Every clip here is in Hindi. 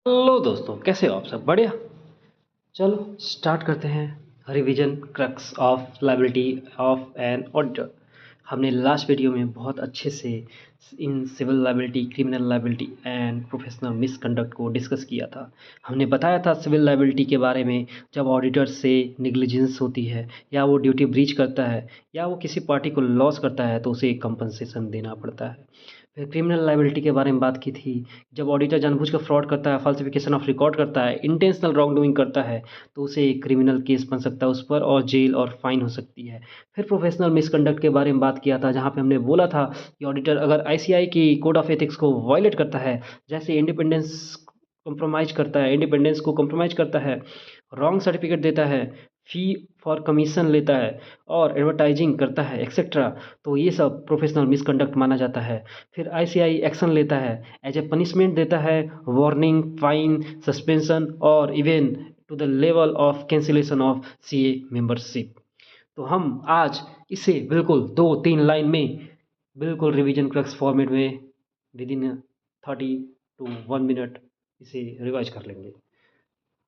हेलो दोस्तों, कैसे हो आप सब? बढ़िया। चलो स्टार्ट करते हैं। Revision crux of liability of an auditor. हमने लास्ट वीडियो में बहुत अच्छे से in civil liability, criminal liability and professional misconduct को डिस्कस किया था। हमने बताया था सिविल लायबिलिटी के बारे में, जब ऑडिटर से निग्लिजेंस होती है या वो ड्यूटी ब्रीच करता है या वो किसी पार्टी को लॉस करता है तो उसे कंपनसेशन देना पड़ता है। फिर क्रिमिनल लायबिलिटी के बारे में बात की थी, जब ऑडिटर जानबूझकर फ्रॉड करता है, फाल्सिफिकेशन ऑफ रिकॉर्ड करता है, इंटेंशनल रॉन्ग डूइंग करता है तो उसे एक क्रिमिनल केस बन सकता है उस पर, और जेल और फाइन हो सकती है। फिर प्रोफेशनल मिसकंडक्ट के बारे में बात किया था, जहाँ पे हमने बोला था कि ऑडिटर अगर आईसीआई की कोड ऑफ एथिक्स को वायलेट करता है, जैसे इंडिपेंडेंस को कंप्रोमाइज़ करता है, रॉन्ग सर्टिफिकेट देता है, फ़ी फॉर कमीशन लेता है और एडवर्टाइजिंग करता है एक्सेट्रा, तो ये सब प्रोफेशनल मिसकंडक्ट माना जाता है। फिर आईसीआई एक्शन लेता है, एज ए पनिशमेंट देता है, वार्निंग, फाइन, सस्पेंशन और even to the level of cancellation of CA membership. तो हम आज इसे बिल्कुल 2-3 लाइन में, बिल्कुल रिवीजन क्रक्स फॉर्मेट में, विद इन 30 टू 1 मिनट इसे रिवाइज कर लेंगे।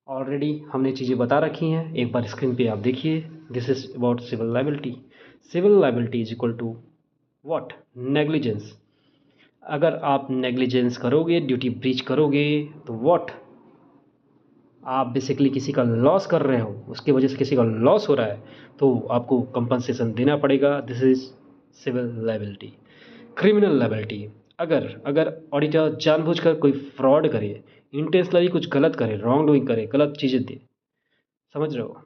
ऑलरेडी हमने चीज़ें बता रखी हैं, एक बार स्क्रीन पे आप देखिए। This is about civil liability. Civil liability is equal to what? Negligence. अगर आप नेग्लिजेंस करोगे, ड्यूटी ब्रीच करोगे, तो व्हाट? आप बेसिकली किसी का लॉस कर रहे हो, उसकी वजह से किसी का लॉस हो रहा है तो आपको कंपनसेशन देना पड़ेगा। This is civil liability. Criminal liability, अगर अगर ऑडिटर जानबूझकर कोई फ्रॉड करे, इंटेंशनली कुछ गलत करे, रॉन्ग डूइंग करे, गलत चीज़ें दे, समझ रहे हो,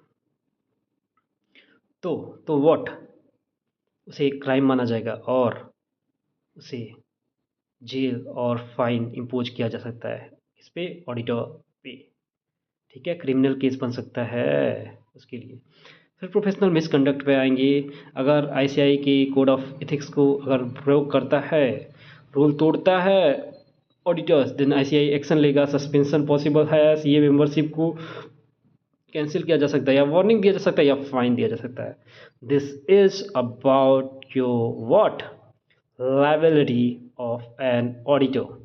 तो व्हाट? उसे एक क्राइम माना जाएगा और उसे जेल और फाइन इम्पोज किया जा सकता है इस पे, ऑडिटर पे। ठीक है, क्रिमिनल केस बन सकता है उसके लिए। फिर प्रोफेशनल मिसकंडक्ट पे आएंगे। अगर आईसीआई के कोड ऑफ एथिक्स को अगर प्रयोग करता है, रूल तोड़ता है ऑडिटर्स, देन आईसीआई एक्शन लेगा। सस्पेंशन पॉसिबल है, सीए मेंबरशिप को कैंसिल किया जा सकता है, या वार्निंग दिया जा सकता है, या फाइन दिया जा सकता है। This is about your what? Liability of an auditor.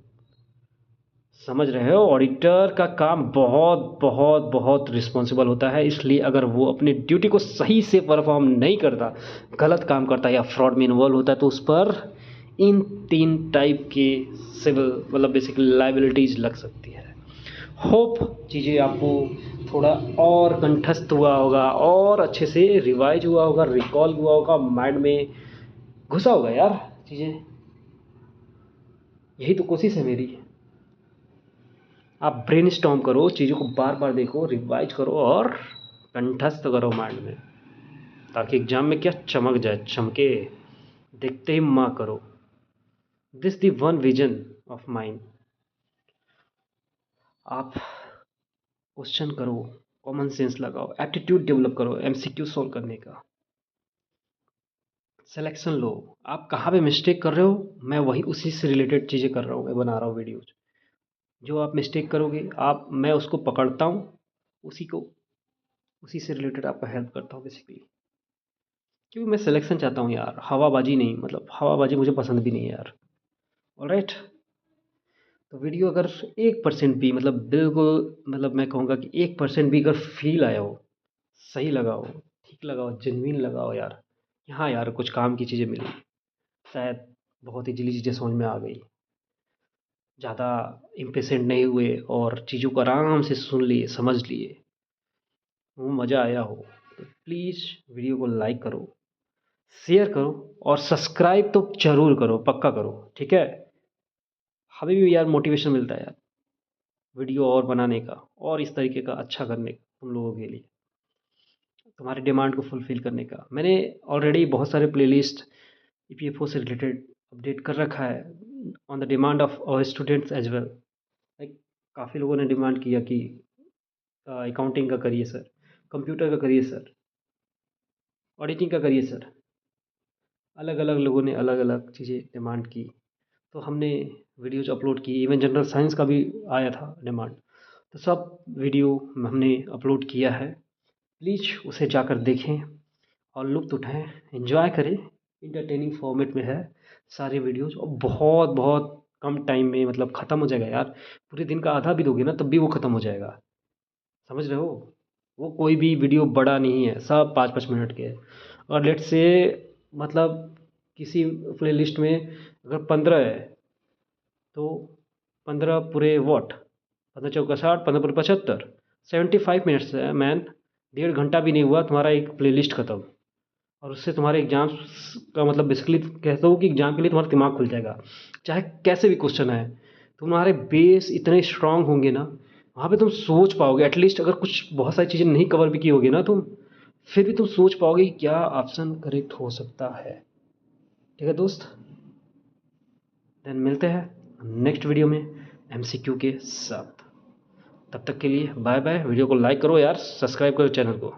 समझ रहे हो, ऑडिटर का काम बहुत बहुत बहुत रिस्पॉन्सिबल होता है, इसलिए अगर वो अपनी ड्यूटी को सही से परफॉर्म नहीं करता, गलत काम करता है या फ्रॉड में इन्वॉल्व होता है, तो उस पर इन 3 टाइप के सिविल मतलब बेसिकली लाइबिलिटीज़ लग सकती है। होप चीज़ें आपको थोड़ा और कंठस्थ हुआ होगा, और अच्छे से रिवाइज हुआ होगा, रिकॉल हुआ होगा, माइंड में घुसा होगा यार चीज़ें। यही तो कोशिश है मेरी। आप ब्रेनस्टॉर्म करो, चीज़ों को बार बार देखो, रिवाइज करो और कंठस्थ करो माइंड में, ताकि एग्जाम में क्या चमक जाए, चमके, देखते ही माँ करो। This the one vision of mind. आप क्वेश्चन करो, कॉमन सेंस लगाओ, एप्टीट्यूड डेवलप करो एमसीक्यू सॉल्व करने का, सिलेक्शन लो। आप कहाँ पे मिस्टेक कर रहे हो, मैं वही उसी से रिलेटेड चीज़ें कर रहा हूँ, मैं बना रहा हूँ वीडियोज। जो आप मिस्टेक करोगे, आप मैं उसको पकड़ता हूँ, उसी से रिलेटेड आपका हेल्प करता हूँ बेसिकली। क्योंकि मैं सिलेक्शन चाहता हूँ यार, हवाबाजी नहीं, मतलब हवाबाजी मुझे पसंद भी नहीं है यार। ऑलराइट, तो वीडियो अगर 1% भी, मतलब बिल्कुल, मतलब मैं कहूँगा कि 1% भी अगर फील आया हो, सही लगा हो, ठीक लगा हो, जेन्युइन लगा हो यार, कि हाँ यार कुछ काम की चीज़ें मिली, शायद बहुत इजीली चीज़ें समझ में आ गई, ज़्यादा इम्पेशेंट नहीं हुए और चीज़ों को आराम से सुन लिए, समझ लिए, वो मज़ा आया हो, तो प्लीज़ वीडियो को लाइक करो, शेयर करो और सब्सक्राइब तो ज़रूर करो, पक्का करो, ठीक है। हमें भी यार मोटिवेशन मिलता है यार, वीडियो और बनाने का और इस तरीके का अच्छा करने का, तुम लोगों के लिए, तुम्हारे डिमांड को फुलफ़िल करने का। मैंने ऑलरेडी बहुत सारे प्लेलिस्ट ईपीएफओ से रिलेटेड अपडेट कर रखा है, on the demand of our students as well. Like काफ़ी लोगों ने डिमांड किया कि अकाउंटिंग का करिए सर, कंप्यूटर का करिए सर, ऑडिटिंग का करिए सर। अलग अलग लोगों ने अलग अलग चीज़ें डिमांड की, तो हमने वीडियोज अपलोड की। इवन जनरल साइंस का भी आया था डिमांड, तो सब वीडियो हमने अपलोड किया है। प्लीज़ उसे जाकर देखें और लुत्फ़ उठाएं, एंजॉय करें। इंटरटेनिंग फॉर्मेट में है सारे वीडियोज़, और बहुत बहुत कम टाइम में मतलब ख़त्म हो जाएगा यार। पूरे दिन का आधा भी दोगे ना तब भी वो ख़त्म हो जाएगा। समझ रहे हो? वो कोई भी वीडियो बड़ा नहीं है, सब 5-5 मिनट के है। और लेट्स से मतलब किसी प्लेलिस्ट में अगर 15 है तो 15 पूरे व्हाट, 15 चौका 60, 15 पूरे 75, 75 मिनट्स है मैन। 1.5 घंटा भी नहीं हुआ तुम्हारा एक प्लेलिस्ट ख़त्म। और उससे तुम्हारे एग्जाम्स का मतलब बेसिकली कहता हूँ कि एग्जाम के लिए तुम्हारा दिमाग खुल जाएगा। चाहे कैसे भी क्वेश्चन आए, तुम्हारे बेस इतने स्ट्रांग होंगे ना, वहाँ पे तुम सोच पाओगे एटलीस्ट। अगर कुछ बहुत सारी चीज़ें नहीं कवर भी की होगी ना तुम, फिर भी तुम सोच पाओगे कि क्या ऑप्शन करेक्ट हो सकता है। ठीक है दोस्त, देन मिलते हैं नेक्स्ट वीडियो में एमसीक्यू के साथ। तब तक के लिए बाय बाय। वीडियो को लाइक करो यार, सब्सक्राइब करो चैनल को।